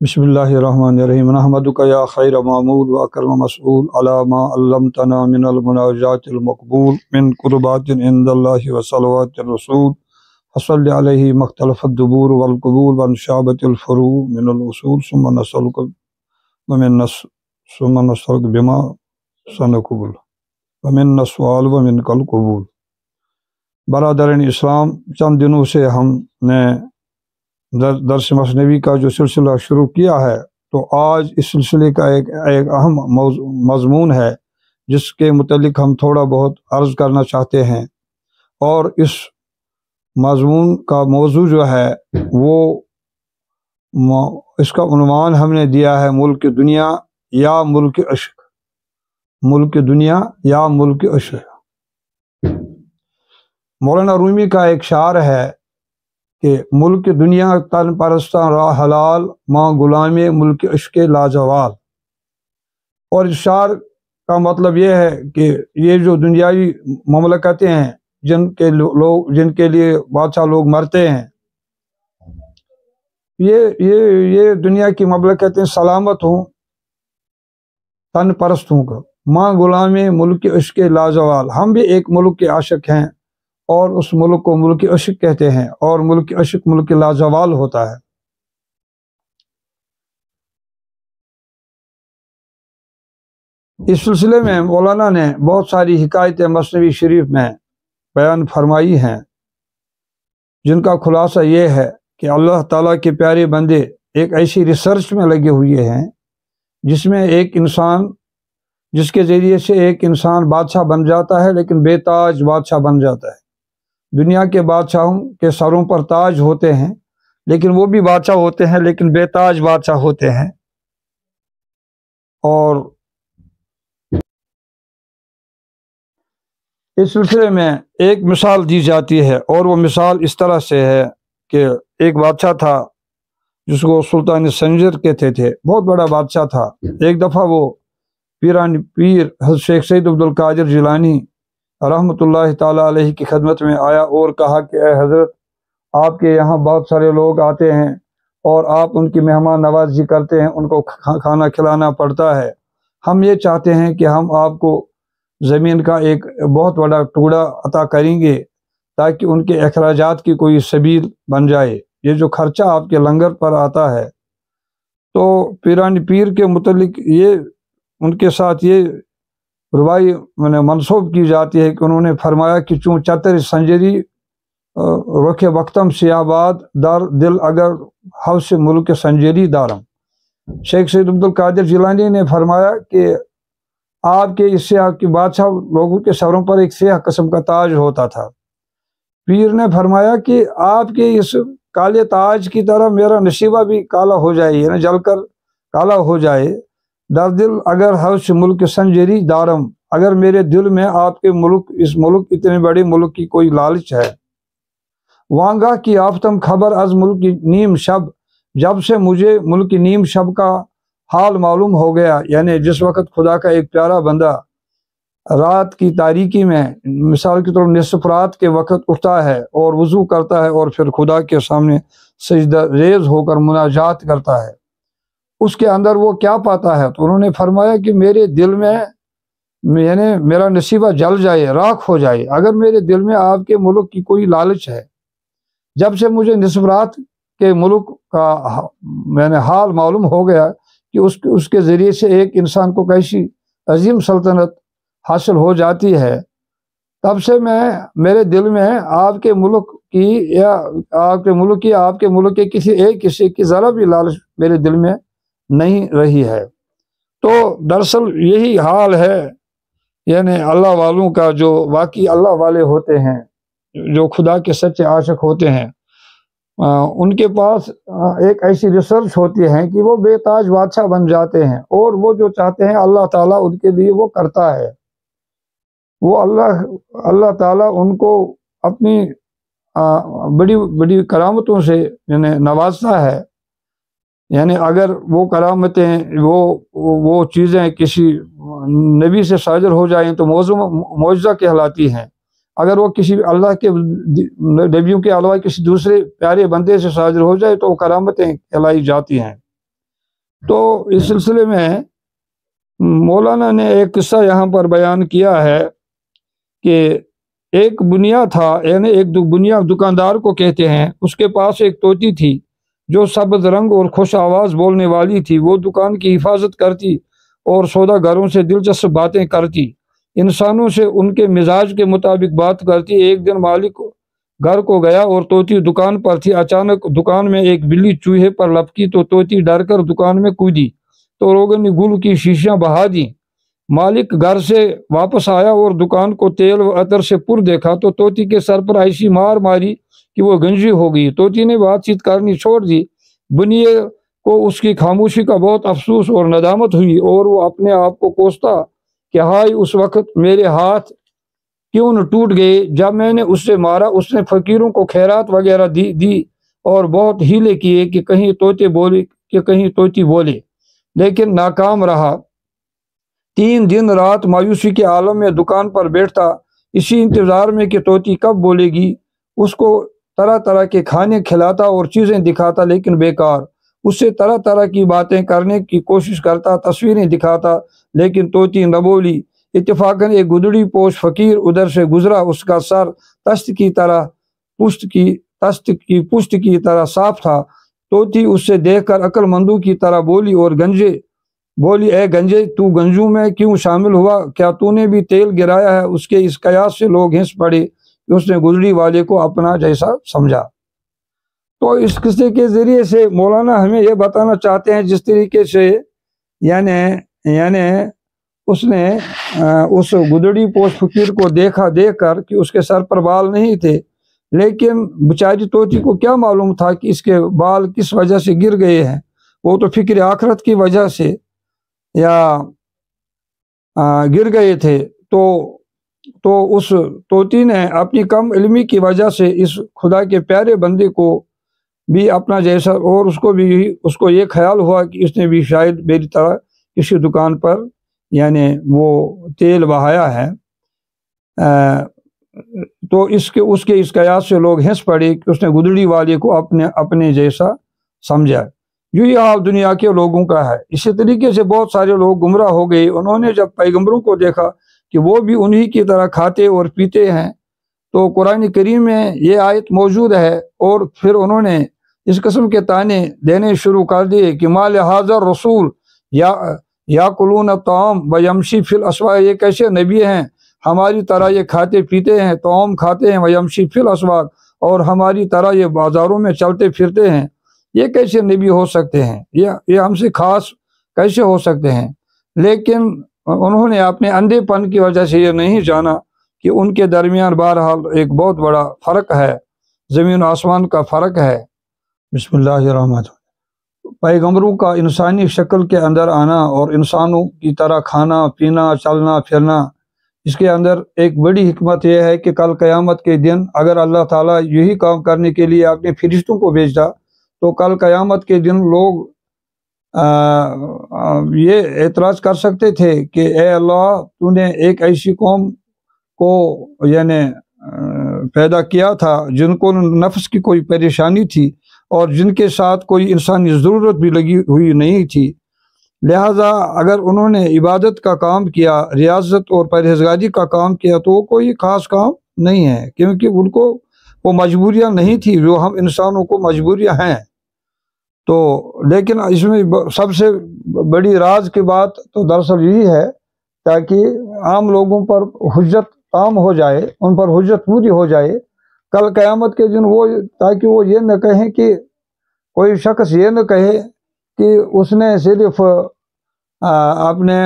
بسم اللہ الرحمن الرحیم نحمدک یا خیر معمول و اکرم مسئول علی ما علمتنا من المناجات المقبول من قربات عند اللہ و صلوات الرسول فصل علیہ مختلف الدبور والقبول وانشابت الفروع من الاصول ثم نسألک بما سنقبل ومن السؤال ومن القبول۔ برادرین اسلام، چند دنوں سے ہم نے درس مثنوی کا جو سلسلہ شروع کیا ہے، تو آج اس سلسلے کا ایک اہم مضمون ہے جس کے متعلق ہم تھوڑا بہت عرض کرنا چاہتے ہیں، اور اس مضمون کا موضوع جو ہے وہ اس کا عنوان ہم نے دیا ہے ملک دنیا یا ملک عشق۔ ملک دنیا یا ملک عشق۔ مولانا رومی کا ایک شعر ہے کہ ملک دنیا تن پرستاں راہ حلال، ماں غلام ملک عشق لاجوال۔ اور اس شعر کا مطلب یہ ہے کہ یہ جو دنیاوی مملکتیں ہیں جن کے لیے بادشاہ لوگ مرتے ہیں، یہ دنیا کی مملکتیں سلامت ہوں تن پرستوں کا، ماں غلام ملک عشق لاجوال۔ ہم بھی ایک ملک کے عاشق ہیں اور اس ملک کو ملک عشق کہتے ہیں، اور ملک عشق ملک لاجوال ہوتا ہے۔ اس سلسلے میں مولانا نے بہت ساری حکایتیں مثنوی شریف میں بیان فرمائی ہیں، جن کا خلاصہ یہ ہے کہ اللہ تعالیٰ کے پیارے بندے ایک ایسی ریسرچ میں لگے ہوئے ہیں جس میں جس کے ذریعے سے ایک انسان بادشاہ بن جاتا ہے، لیکن بے تاج بادشاہ بن جاتا ہے۔ دنیا کے بادشاہوں کے سروں پر تاج ہوتے ہیں، لیکن وہ بھی بادشاہ ہوتے ہیں لیکن بے تاج بادشاہ ہوتے ہیں۔ اور اس سلسلے میں ایک مثال دی جاتی ہے، اور وہ مثال اس طرح سے ہے کہ ایک بادشاہ تھا جس کو سلطان سنجر کہتے تھے، بہت بڑا بادشاہ تھا۔ ایک دفعہ وہ پیر حضرت شیخ سید عبدالقادر جیلانی رحمۃ اللہ تعالیٰ علیہ کی خدمت میں آیا اور کہا کہ اے حضرت، آپ کے یہاں بہت سارے لوگ آتے ہیں اور آپ ان کی مہمان نوازی کرتے ہیں، ان کو کھانا کھلانا پڑتا ہے۔ ہم یہ چاہتے ہیں کہ ہم آپ کو زمین کا ایک بہت بڑا ٹکڑا عطا کریں گے تاکہ ان کے اخراجات کی کوئی سبیل بن جائے، یہ جو خرچہ آپ کے لنگر پر آتا ہے۔ تو پیرانی پیر کے متعلق ان کے ساتھ یہ روائی منسوب کی جاتی ہے کہ انہوں نے فرمایا کہ چوں چتر سنجری رخ وقتم سیاباد در دل اگر حوث ملک سنجری دارم۔ شیخ سید عبدالقادر جیلانی نے فرمایا کہ آپ کے اس سے آپ کی بادشاہ لوگوں کے سروں پر ایک سیاہ قسم کا تاج ہوتا تھا۔ پیر نے فرمایا کہ آپ کے اس کالے تاج کی طرح میرا نشیبہ بھی کالا ہو جائے، یعنی جل کر کالا ہو جائے۔ در دل اگر حوث ملک سنجری دارم، اگر میرے دل میں آپ کے اس ملک اتنے بڑے ملک کی کوئی لالچ ہے۔ وانگاہ کی آفتم خبر از ملک نیم شب، جب سے مجھے ملک نیم شب کا حال معلوم ہو گیا، یعنی جس وقت خدا کا ایک پیارا بندہ رات کی تاریکی میں مثال کی طور نصف رات کے وقت اٹھتا ہے اور وضو کرتا ہے اور پھر خدا کے سامنے سجدہ ریز ہو کر مناجات کرتا ہے، اس کے اندر وہ کیا پاتا ہے؟ تو انہوں نے فرمایا کہ میرے دل میں یعنی میرا نصیبہ جل جائے، راکھ ہو جائے، اگر میرے دل میں آپ کے ملک کی کوئی لالچ ہے۔ جب سے مجھے نصف رات کے ملک کا حال معلوم ہو گیا کہ اس کے ذریعے سے ایک انسان کو کیسی عظیم سلطنت حاصل ہو جاتی ہے، تب سے میرے دل میں آپ کے ملک کی یا آپ کے ملک کے کسی ایک حصے کی ذرا بھی لالچ میرے دل میں نہیں رہی ہے۔ تو دراصل یہی حال ہے یعنی اللہ والوں کا، جو واقعی اللہ والے ہوتے ہیں، جو خدا کے سچے عاشق ہوتے ہیں، ان کے پاس ایک ایسی ریسرچ ہوتی ہے کہ وہ بے تاج بادشاہ بن جاتے ہیں، اور وہ جو چاہتے ہیں اللہ تعالیٰ ان کے لیے وہ کرتا ہے۔ وہ اللہ تعالیٰ ان کو اپنی بڑی بڑی کرامتوں سے یعنی نوازتا ہے۔ یعنی اگر وہ کرامتیں وہ چیزیں کسی نبی سے صادر ہو جائیں تو معجزہ کہلاتی ہیں، اگر وہ کسی اللہ کے نبیوں کے علاوہ کسی دوسرے پیارے بندے سے صادر ہو جائے تو وہ کرامتیں کہلائی جاتی ہیں۔ تو اس سلسلے میں مولانا نے ایک قصہ یہاں پر بیان کیا ہے کہ ایک بنیا تھا، یعنی ایک بنیا دکاندار کو کہتے ہیں، اس کے پاس ایک طوطی تھی جو سبز رنگ اور خوش آواز بولنے والی تھی۔ وہ دکان کی حفاظت کرتی اور سودا گروں سے دلچسپ باتیں کرتی، انسانوں سے ان کے مزاج کے مطابق بات کرتی۔ ایک دن مالک گھر کو گیا اور طوطی دکان پر تھی۔ اچانک دکان میں ایک بلی چوہے پر لپکی تو طوطی ڈر کر دکان میں کودی تو روغن گل کی شیشیاں بہا دیں۔ مالک گھر سے واپس آیا اور دکان کو تیل و عطر سے پر دیکھا تو طوطی کے سر پر ایسی مار ماری کہ وہ گنجی ہو گئی۔ طوطی نے بات چیت کرنی چھوڑ دی۔ بنیے کو اس کی خاموشی کا بہت افسوس اور ندامت ہوئی اور وہ اپنے آپ کو کوستا کہ ہائے اس وقت میرے ہاتھ کیوں نہ ٹوٹ گئے جب میں نے اس سے مارا۔ اس نے فقیروں کو خیرات وغیرہ دی اور بہت ہیلے کیے کہ کہیں طوطی بولے، لیکن ناکام رہا۔ 3 دن رات مایوسی کے عالم میں دکان پر بیٹھتا، اسی انتظار میں کہ طوطی کب بولے گی۔ اس کو طرح طرح کے کھانے کھلاتا اور چیزیں دکھاتا لیکن بیکار۔ اس سے طرح طرح کی باتیں کرنے کی کوشش کرتا، تصویریں دکھاتا لیکن طوطی نہ بولی۔ اتفاقاً ایک گدڑی پوش فقیر ادھر سے گزرا۔ اس کا سر تست کی پشت کی طرح صاف تھا۔ طوطی اس سے دیکھ کر عقل مندوں کی طرح بولی اے گنجے تو گنجوں میں کیوں شامل ہوا؟ کیا تو نے بھی تیل گرایا ہے؟ اس کے اس قیاس سے لوگ ہنس پڑے کہ اس نے گدڑی والے کو اپنا جیسا سمجھا۔ تو اس قصے کے ذریعے سے مولانا ہمیں یہ بتانا چاہتے ہیں جس طریقے سے یعنی اس نے اس گدڑی پوش فقیر کو دیکھ کر کہ اس کے سر پر بال نہیں تھے، لیکن بیچاری طوطی کو کیا معلوم تھا کہ اس کے بال کس وجہ سے گر گئے ہیں۔ وہ تو فکر آخرت کی وجہ سے یا گر گئے تھے۔ تو اس طوطی نے اپنی کم علمی کی وجہ سے اس خدا کے پیارے بندے کو بھی اپنا جیسا، اور اس کو یہ خیال ہوا کہ اس نے بھی شاید میری طرح کسی دکان پر یعنی وہ تیل بہایا ہے۔ تو اس کے اس قیاس سے لوگ ہنس پڑے کہ اس نے گدڑی والے کو اپنے جیسا سمجھا۔ یہی حال دنیا کے لوگوں کا ہے۔ اسی طریقے سے بہت سارے لوگ گمراہ ہو گئے۔ انہوں نے جب پیغمبروں کو دیکھا کہ وہ بھی انہی کی طرح کھاتے اور پیتے ہیں تو قرآن کریم میں یہ آیت موجود ہے، اور پھر انہوں نے اس قسم کے طعنے دینے شروع کر دیے کہ ما لہذا رسول یاکلون الطعام ویمشی فی الاسواق، یہ کیسے نبی ہیں ہماری طرح یہ کھاتے پیتے ہیں، طعام کھاتے ہیں، ویمشی فی الاسواق، اور ہماری طرح یہ بازاروں میں چلتے پھرتے ہیں، یہ کیسے نبی ہو سکتے ہیں؟ یہ ہم سے خاص کیسے ہو سکتے ہیں؟ لیکن انہوں نے اپنے اندھے پن کی وجہ سے یہ نہیں جانا کہ ان کے درمیان بہرحال ایک بہت بڑا فرق ہے، زمین و آسمان کا فرق ہے۔ بسم اللہ الرحمن الرحیم۔ پیغمبروں کا انسانی شکل کے اندر آنا اور انسانوں کی طرح کھانا پینا چلنا پھرنا، اس کے اندر ایک بڑی حکمت یہ ہے کہ کل قیامت کے دن اگر اللہ تعالیٰ یہی کام کرنے کے لیے اپنے فرشتوں کو بھیجتا تو کل قیامت کے دن لوگ یہ اعتراض کر سکتے تھے کہ اے اللہ تو نے ایک ایسی قوم کو یعنی پیدا کیا تھا جن کو نفس کی کوئی پریشانی تھی اور جن کے ساتھ کوئی انسانی ضرورت بھی لگی ہوئی نہیں تھی، لہذا اگر انہوں نے عبادت کا کام کیا، ریاضت اور پرہیزگاری کا کام کیا تو وہ کوئی خاص کام نہیں ہے، کیونکہ ان کو وہ مجبوریاں نہیں تھی جو ہم انسانوں کو مجبوریاں ہیں۔ تو لیکن اس میں سب سے بڑی راز کی بات تو دراصل یہی ہے تاکہ عام لوگوں پر حجت تام ہو جائے، ان پر حجت پوری ہو جائے کل قیامت کے دن، تاکہ وہ یہ نہ کہیں کہ کوئی شخص یہ نہ کہے کہ اس نے صرف اپنے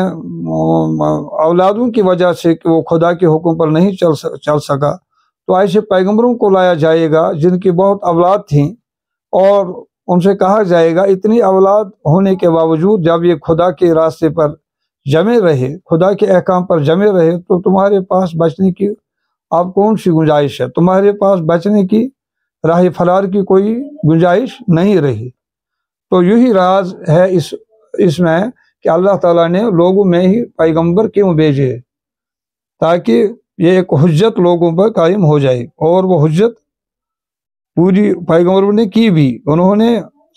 اولادوں کی وجہ سے کہ وہ خدا کے حکم پر نہیں چل سکا، تو ایسے پیغمبروں کو لایا جائے گا جن کی بہت اولاد تھیں، اور ان سے کہا جائے گا اتنی اولاد ہونے کے باوجود جب یہ خدا کے راستے پر جمے رہے، خدا کے احکام پر جمے رہے، تو تمہارے پاس بچنے کی اب کون سی گنجائش ہے؟ تمہارے پاس بچنے کی راہ فرار کی کوئی گنجائش نہیں رہی۔ تو یہی راز ہے اس میں کہ اللہ تعالیٰ نے لوگوں میں ہی پیغمبر کیوں بھیجے، تاکہ یہ ایک حجت لوگوں پر قائم ہو جائے، اور وہ حجت پوری پیغمبروں نے کی بھی۔ انہوں نے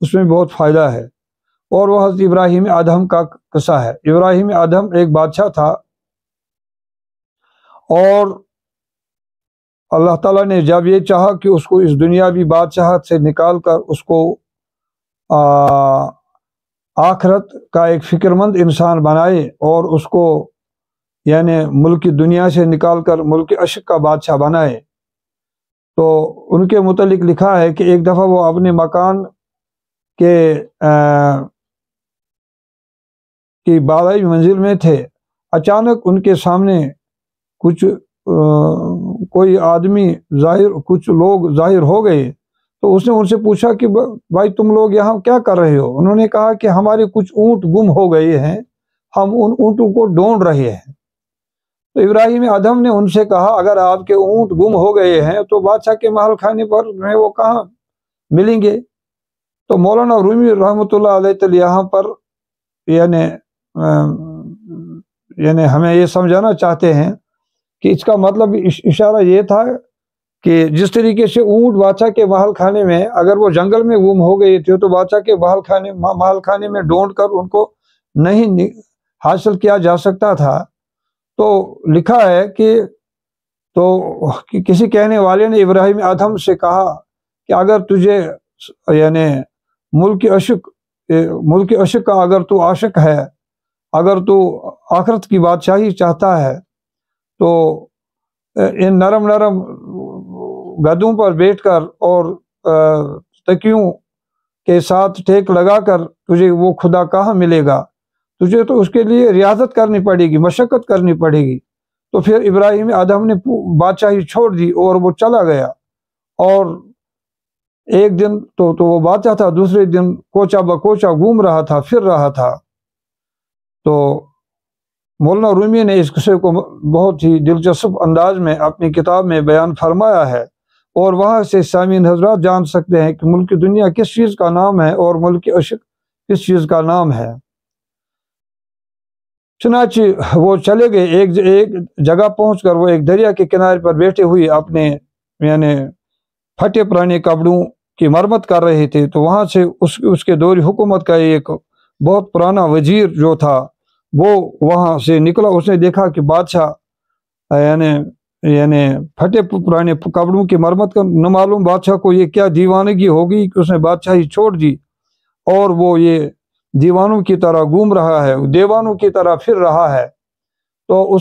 اس میں بہت فائدہ ہے، اور وہ حضرت ابراہیم ادہم کا قصہ ہے۔ ابراہیم ادہم ایک بادشاہ تھا، اور اللہ تعالیٰ نے جب یہ چاہا کہ اس کو اس دنیاوی بادشاہت سے نکال کر اس کو آخرت کا ایک فکر مند انسان بنائے، اور اس کو یعنی ملک دنیا سے نکال کر ملک عشق کا بادشاہ بنائے، تو ان کے متعلق لکھا ہے کہ ایک دفعہ وہ اپنے مکان کے کی بالائی منزل میں تھے، اچانک ان کے سامنے کوئی آدمی کچھ لوگ ظاہر ہو گئے۔ تو اس نے ان سے پوچھا کہ بھائی تم لوگ یہاں کیا کر رہے ہو؟ انہوں نے کہا کہ ہمارے کچھ اونٹ گم ہو گئے ہیں، ہم ان اونٹوں کو ڈھونڈ رہے ہیں۔ تو ابراہیم ادہم نے ان سے کہا اگر آپ کے اونٹ گم ہو گئے ہیں تو بادشاہ کے محل خانے پر میں وہ کہاں ملیں گے؟ تو مولانا رومی رحمۃ اللہ علیہ یہاں پر یعنی ہمیں یہ سمجھانا چاہتے ہیں کہ اس کا مطلب اشارہ یہ تھا کہ جس طریقے سے اونٹ بادشاہ کے محل خانے میں اگر وہ جنگل میں گم ہو گئے تھے تو بادشاہ کے محل خانے میں ڈھونڈ کر ان کو نہیں حاصل کیا جا سکتا تھا، تو لکھا ہے کہ کسی کہنے والے نے ابراہیم ادہم سے کہا کہ اگر تجھے یعنی ملک عشق کا اگر تو عاشق ہے، اگر تو آخرت کی بادشاہی چاہتا ہے، تو ان نرم گدوں پر بیٹھ کر اور تکیوں کے ساتھ ٹیک لگا کر تجھے وہ خدا کہاں ملے گا؟ تجھے تو اس کے لیے ریاضت کرنی پڑے گی، مشقت کرنی پڑے گی۔ تو پھر ابراہیم ادہم نے بادشاہی چھوڑ دی اور وہ چلا گیا، اور ایک دن تو وہ بادشاہ تھا، دوسرے دن کوچہ بکوچہ گھوم رہا تھا، پھر رہا تھا۔ تو مولانا رومی نے اس قصے کو بہت ہی دلچسپ انداز میں اپنی کتاب میں بیان فرمایا ہے، اور وہاں سے سامعین حضرات جان سکتے ہیں کہ ملک دنیا کس چیز کا نام ہے اور ملک عشق کس چیز کا نام ہے۔ چنانچہ وہ چلے گئے، ایک جگہ پہنچ کر وہ ایک دریا کے کنارے پر بیٹھے ہوئے اپنے یعنی پھٹے پرانے کپڑوں کی مرمت کر رہے تھے۔ تو وہاں سے اس کے دور حکومت کا ایک بہت پرانا وزیر جو تھا وہ وہاں سے نکلا۔ اس نے دیکھا کہ بادشاہ یعنی پھٹے پرانے کپڑوں کی مرمت کا، نہ معلوم بادشاہ کو یہ کیا دیوانگی ہوگی کہ اس نے بادشاہی چھوڑ دی اور وہ یہ دیوانوں کی طرح گھوم رہا ہے، دیوانوں کی طرح پھر رہا ہے۔ تو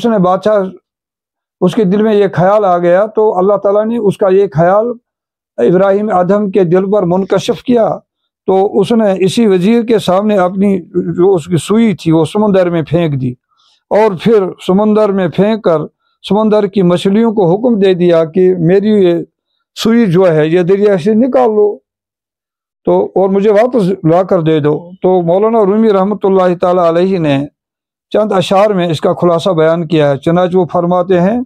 اس کے دل میں یہ خیال آ گیا، تو اللہ تعالیٰ نے اس کا یہ خیال ابراہیم ادہم کے دل پر منکشف کیا۔ تو اس نے اسی وزیر کے سامنے اپنی جو اس کی سوئی تھی وہ سمندر میں پھینک دی، اور پھر سمندر میں پھینک کر سمندر کی مچھلیوں کو حکم دے دیا کہ میری یہ سوئی جو ہے یہ دریا سے نکال لو تو اور مجھے واپس لا کر دے دو۔ تو مولانا رومی رحمۃ اللہ تعالیٰ علیہ نے چند اشعار میں اس کا خلاصہ بیان کیا ہے۔ چنانچہ وہ فرماتے ہیں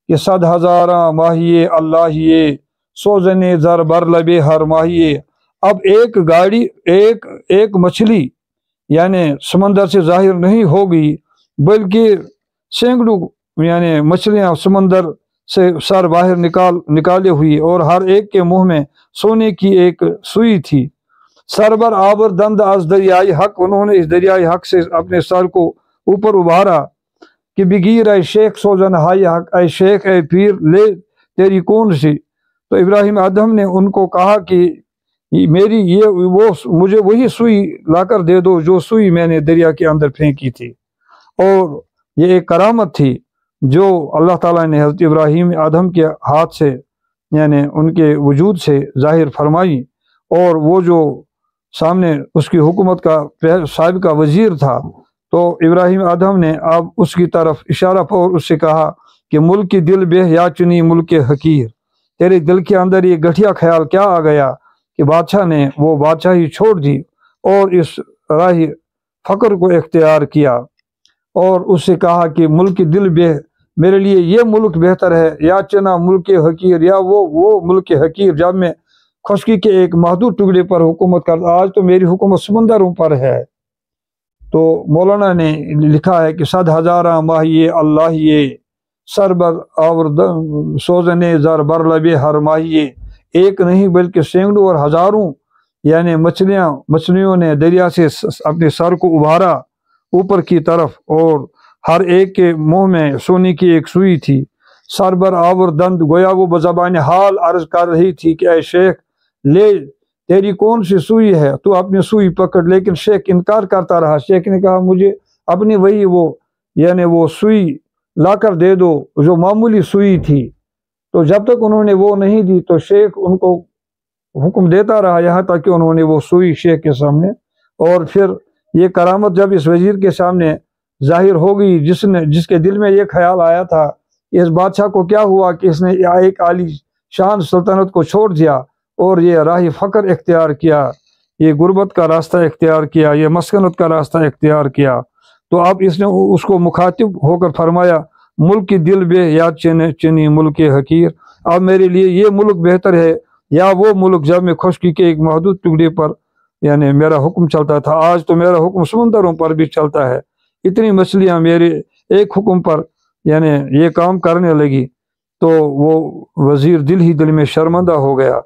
کہ 100,000 ماہیے اللہیے سوزنے زر بر لبے ہر ماہیے۔ اب ایک مچھلی یعنی سمندر سے ظاہر نہیں ہوگی، بلکہ سینکڑوں یعنی مچھلیاں سمندر سے سر باہر نکالے ہوئی، اور ہر ایک کے منہ میں سونے کی ایک سوئی تھی۔ سربر آبر دند از دریائے حق، انہوں نے اس دریائے حق سے اپنے سر کو اوپر ابھارا کہ بگیر اے شیخ سوزن ہائی حق، اے شیخ اے پیر لے تیری کون سی۔ تو ابراہیم ادہم نے ان کو کہا کہ مجھے وہی سوئی لا کر دے دو جو سوئی میں نے دریا کے اندر پھینکی تھی۔ اور یہ ایک کرامت تھی جو اللہ تعالیٰ نے حضرت ابراہیم ادہم کے ہاتھ سے یعنی ان کے وجود سے ظاہر فرمائی، اور وہ جو سامنے اس کی حکومت کا صاحب کا وزیر تھا، تو ابراہیم ادہم نے اب اس کی طرف اشارہ اور اس سے کہا کہ ملک کی دل بے یا چنی ملک حقیر، تیرے دل کے اندر یہ گٹھیا خیال کیا آ گیا کہ بادشاہ نے وہ بادشاہی چھوڑ دی اور اس راہ فقر کو اختیار کیا، اور اس سے کہا کہ ملک دل بے، میرے لیے یہ ملک بہتر ہے یا چنا ملک حقیر، یا وہ ملک حقیر جب میں خشکی کے ایک محدود ٹکڑے پر حکومت کرتا، آج تو میری حکومت سمندروں پر ہے۔ تو مولانا نے لکھا ہے کہ 100,000 ماہیے اللہیے سربر اور سوزنے زر بر لبے ہر ماہیے، ایک نہیں بلکہ سینکڑوں اور ہزاروں یعنی مچھلیوں نے دریا سے اپنے سر کو ابھارا اوپر کی طرف، اور ہر ایک کے منہ میں سونے کی ایک سوئی تھی، سر بر آور دند، گویا وہ بزبان حال عرض کر رہی تھی کہ اے شیخ لے تیری کون سی سوئی ہے، تو اپنی سوئی پکڑ۔ لیکن شیخ انکار کرتا رہا۔ شیخ نے کہا مجھے اپنی وہی وہ سوئی لا کر دے دو جو معمولی سوئی تھی۔ تو جب تک انہوں نے وہ نہیں دی تو شیخ ان کو حکم دیتا رہا، یہاں تک کہ انہوں نے وہ سوئی شیخ کے سامنے، اور پھر یہ کرامت جب اس وزیر کے سامنے ظاہر ہو گئی، جس کے دل میں یہ خیال آیا تھا اس بادشاہ کو کیا ہوا کہ اس نے ایک عالی شان سلطنت کو چھوڑ دیا اور یہ راہ فقر اختیار کیا، یہ غربت کا راستہ اختیار کیا، یہ مسکنت کا راستہ اختیار کیا۔ تو اب اس نے اس کو مخاطب ہو کر فرمایا ملک کی دل بے یاد چنی ملک حقیر، اب میرے لیے یہ ملک بہتر ہے یا وہ ملک جب میں خشکی کے ایک محدود ٹکڑے پر یعنی میرا حکم چلتا تھا، آج تو میرا حکم سمندروں پر بھی چلتا ہے، اتنی مچھلیاں میرے ایک حکم پر یعنی یہ کام کرنے لگی۔ تو وہ وزیر دل ہی دل میں شرمندہ ہو گیا،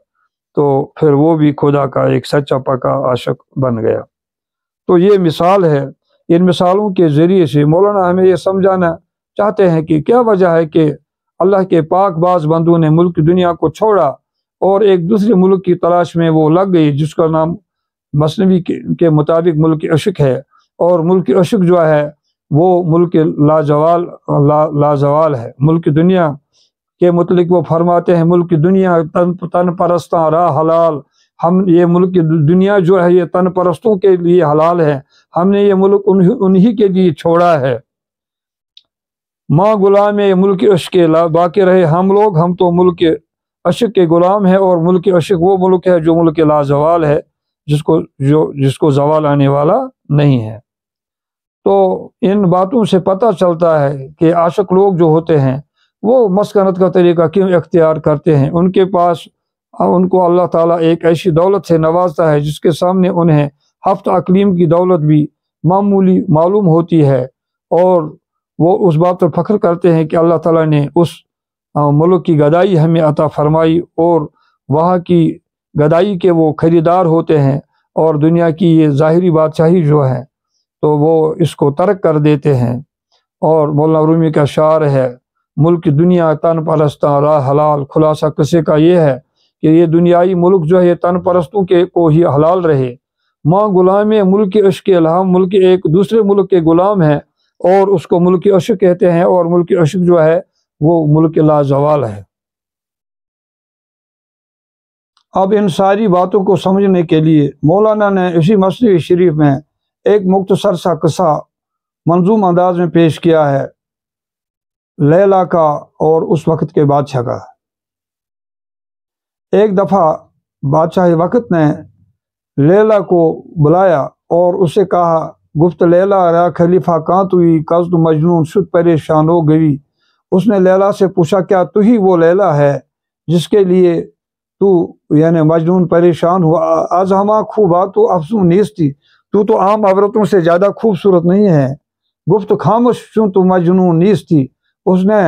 تو پھر وہ بھی خدا کا ایک سچا پکا عاشق بن گیا۔ تو یہ مثال ہے، ان مثالوں کے ذریعے سے مولانا ہمیں یہ سمجھانا چاہتے ہیں کہ کیا وجہ ہے کہ اللہ کے پاک باز بندوں نے ملک دنیا کو چھوڑا اور ایک دوسرے ملک کی تلاش میں وہ لگ گئی جس کا نام مثنوی کے مطابق ملک عشق ہے، اور ملک عشق جو ہے وہ ملک لازوال ہے۔ ملک دنیا کے متعلق وہ فرماتے ہیں ملک دنیا تن پرستاں راہ حلال، ہم یہ ملک دنیا جو ہے یہ تن پرستوں کے لیے حلال ہے، ہم نے یہ ملک انہی کے لیے چھوڑا ہے۔ ماں غلام ملک عشق باقی رہے ہم لوگ، ہم تو ملک عشق کے غلام ہیں، اور ملک عشق وہ ملک ہے جو ملک لازوال ہے، جس کو زوال آنے والا نہیں ہے۔ تو ان باتوں سے پتہ چلتا ہے کہ عاشق لوگ جو ہوتے ہیں وہ مسکنت کا طریقہ کیوں اختیار کرتے ہیں۔ ان کو اللہ تعالیٰ ایک ایسی دولت سے نوازتا ہے جس کے سامنے انہیں ہفت اقلیم کی دولت بھی معمولی معلوم ہوتی ہے، اور وہ اس بات پر فخر کرتے ہیں کہ اللہ تعالیٰ نے اس ملک کی گدائی ہمیں عطا فرمائی، اور وہاں کی گدائی کے وہ خریدار ہوتے ہیں، اور دنیا کی یہ ظاہری بادشاہی جو ہے تو وہ اس کو ترک کر دیتے ہیں۔ اور مولانا رومی کا شعر ہے ملک دنیا تن پرستاں راہ حلال، خلاصہ قصے کا یہ ہے کہ یہ دنیائی ملک جو ہے یہ تن پرستوں کے کو ہی حلال رہے۔ ماں غلام ملک عشق الہام، ملک ایک دوسرے ملک کے غلام ہیں اور اس کو ملک عشق کہتے ہیں، اور ملک عشق جو ہے وہ ملک لازوال ہے۔ اب ان ساری باتوں کو سمجھنے کے لیے مولانا نے اسی مثنوی شریف میں ایک مختصر سا قصہ منظوم انداز میں پیش کیا ہے لیلا کا اور اس وقت کے بادشاہ کا۔ ایک دفعہ بادشاہ وقت نے لیلا کو بلایا اور اسے کہا گفت لیلا را خلیفہ کہاں توئی قصد مجنون شد پریشان ہو گئی۔ اس نے لیلا سے پوچھا کیا تو ہی وہ لیلا ہے جس کے لیے تو یعنی مجنون پریشان ہوا؟ از ہما خوبات تو افزون نیستی، تو عام عورتوں سے زیادہ خوبصورت نہیں ہے۔ گفت خاموش چون تو مجنون نیستی، اس نے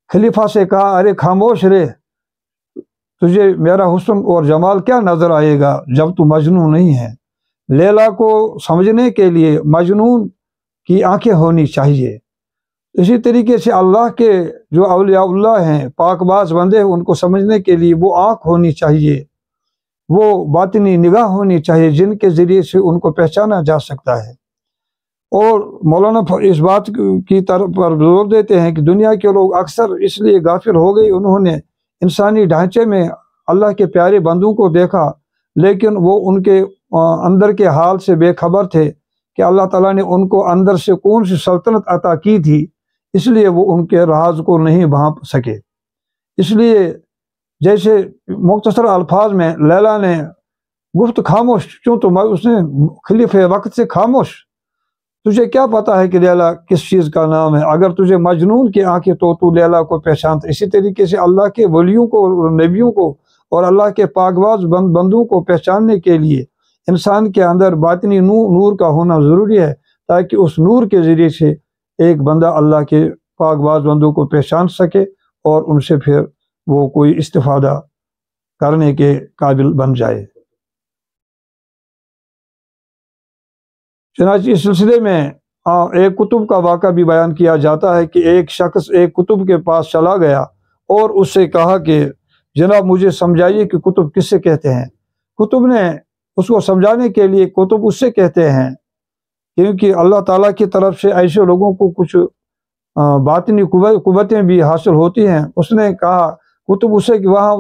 خلیفہ سے کہا ارے خاموش رے، تجھے میرا حسن اور جمال کیا نظر آئے گا جب تو مجنون نہیں ہے۔ لیلا کو سمجھنے کے لیے مجنون کی آنکھیں ہونی چاہیے۔ اسی طریقے سے اللہ کے جو اولیاء اللہ ہیں، پاک باز بندے ہیں، ان کو سمجھنے کے لیے وہ آنکھ ہونی چاہیے، وہ باطنی نگاہ ہونی چاہیے جن کے ذریعے سے ان کو پہچانا جا سکتا ہے۔ اور مولانا اس بات کی طرف پر زور دیتے ہیں کہ دنیا کے لوگ اکثر اس لیے غافل ہو گئے، انہوں نے انسانی ڈھانچے میں اللہ کے پیارے بندوں کو دیکھا لیکن وہ ان کے اندر کے حال سے بے خبر تھے کہ اللہ تعالیٰ نے ان کو اندر سے کون سی سلطنت عطا کی تھی، اس لیے وہ ان کے راز کو نہیں بھانپ سکے۔ اس لیے جیسے مختصر الفاظ میں لیلا نے گفت خاموش چوں تو اس نے خلیفہ وقت سے خاموش، تجھے کیا پتا ہے کہ لیلا کس چیز کا نام ہے؟ اگر تجھے مجنون کی آنکھیں تو لیلا کو پہچانتا۔ اسی طریقے سے اللہ کے ولیوں کو، نبیوں کو اور اللہ کے پاکباز بندوں کو پہچاننے کے لیے انسان کے اندر باطنی نور کا ہونا ضروری ہے، تاکہ اس نور کے ذریعے سے ایک بندہ اللہ کے پاکباز بندوں کو پہچان سکے اور ان سے پھر وہ کوئی استفادہ کرنے کے قابل بن جائے۔ چنانچہ اس سلسلے میں ایک کتب کا واقعہ بھی بیان کیا جاتا ہے کہ ایک شخص ایک کتب کے پاس چلا گیا اور اس سے کہا کہ جناب مجھے سمجھائیے کہ کتب کس سے کہتے ہیں۔ کتب نے اس کو سمجھانے کے لیے کتب اس سے کہتے ہیں کیونکہ اللہ تعالیٰ کی طرف سے ایسے لوگوں کو کچھ باطنی قوتیں بھی حاصل ہوتی ہیں۔ اس نے کہا کتب اسے کہ وہاں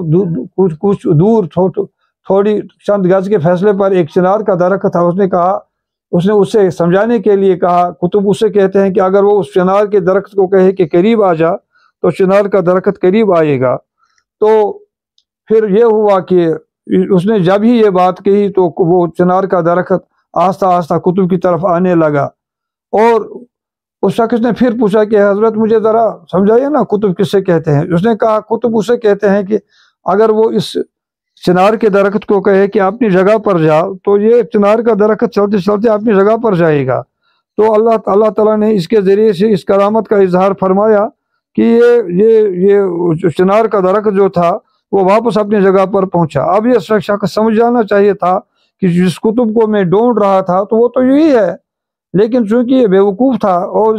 کچھ دور تھوڑی چند گز کے فاصلے پر ایک چنار کا درخت تھا۔ اس نے اسے سمجھانے کے لیے کہا کتب اسے کہتے ہیں کہ اگر وہ اس چنار کے درخت کو کہے کہ قریب آ جا تو چنار کا درخت قریب آئے گا۔ تو پھر یہ ہوا کہ اس نے جب ہی یہ بات کہی تو وہ چنار کا درخت آہستہ آہستہ کتب کی طرف آنے لگا، اور اس شخص نے پھر پوچھا کہ حضرت مجھے ذرا سمجھائیے نا کتب کس سے کہتے ہیں۔ اس نے کہا کتب اسے کہتے ہیں کہ اگر وہ اس چنار کے درخت کو کہے کہ اپنی جگہ پر جا تو یہ چنار کا درخت چلتے چلتے اپنی جگہ پر جائے گا۔ تو اللہ تعالیٰ نے اس کے ذریعے سے اس کرامت کا اظہار فرمایا کہ یہ چنار کا درخت جو تھا وہ واپس اپنی جگہ پر پہنچا۔ اب یہ شخص سمجھ جانا چاہیے تھا کہ جس کتب کو میں ڈھونڈ رہا تھا تو وہ تو یہی ہے، لیکن چونکہ یہ بیوقوف تھا اور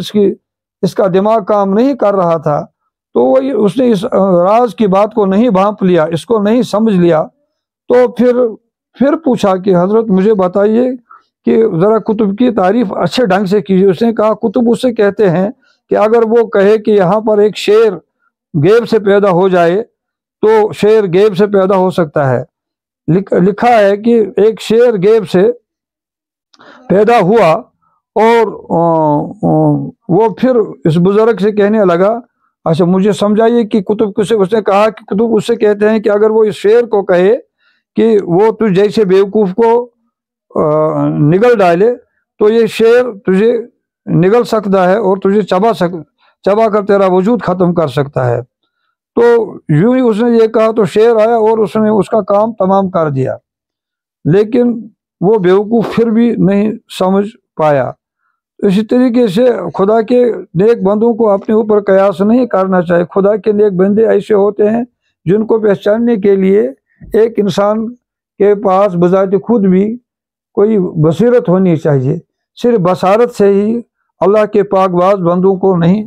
اس کا دماغ کام نہیں کر رہا تھا تو اس نے اس راز کی بات کو نہیں بھانپ لیا، اس کو نہیں سمجھ لیا۔ تو پھر پوچھا کہ حضرت مجھے بتائیے کہ ذرا کتب کی تعریف اچھے ڈھنگ سے کیجیے۔ اس نے کہا کتب اسے کہتے ہیں کہ اگر وہ کہے کہ یہاں پر ایک شیر گیب سے پیدا ہو جائے تو شیر گیب سے پیدا ہو سکتا ہے۔ لکھا ہے کہ ایک شیر گیب سے پیدا ہوا اور وہ پھر اس بزرگ سے کہنے لگا اچھا مجھے سمجھائیے کہ کتب کسے۔ اس نے کہا کہ کتب اسے کہتے ہیں کہ اگر وہ اس شیر کو کہے کہ وہ تجھ جیسے بیوقوف کو نگل ڈالے تو یہ شیر تجھے نگل سکتا ہے اور تجھے چبا کر تیرا وجود ختم کر سکتا ہے۔ تو یوں ہی اس نے یہ کہا تو شیر آیا اور اس نے اس کا کام تمام کر دیا، لیکن وہ بیوقوف پھر بھی نہیں سمجھ پایا۔ اسی طریقے سے خدا کے نیک بندوں کو اپنے اوپر قیاس نہیں کرنا چاہیے۔ خدا کے نیک بندے ایسے ہوتے ہیں جن کو پہچاننے کے لیے ایک انسان کے پاس بذات خود بھی کوئی بصیرت ہونی چاہیے۔ صرف بصارت سے ہی اللہ کے پاک باز بندوں کو نہیں،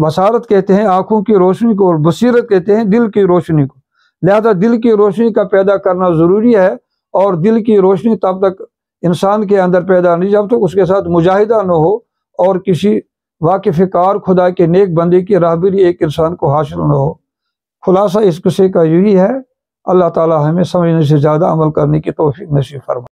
بصارت کہتے ہیں آنکھوں کی روشنی کو اور بصیرت کہتے ہیں دل کی روشنی کو۔ لہذا دل کی روشنی کا پیدا کرنا ضروری ہے، اور دل کی روشنی تب تک انسان کے اندر پیدا نہیں جب تک اس کے ساتھ مجاہدہ نہ ہو اور کسی واقف کار خدا کے نیک بندے کی راہبری ایک انسان کو حاصل نہ ہو۔ خلاصہ اس قصے کا یہی ہے۔ اللہ تعالی ہمیں سمجھنے سے زیادہ عمل کرنے کی توفیق نصیب فرمائے۔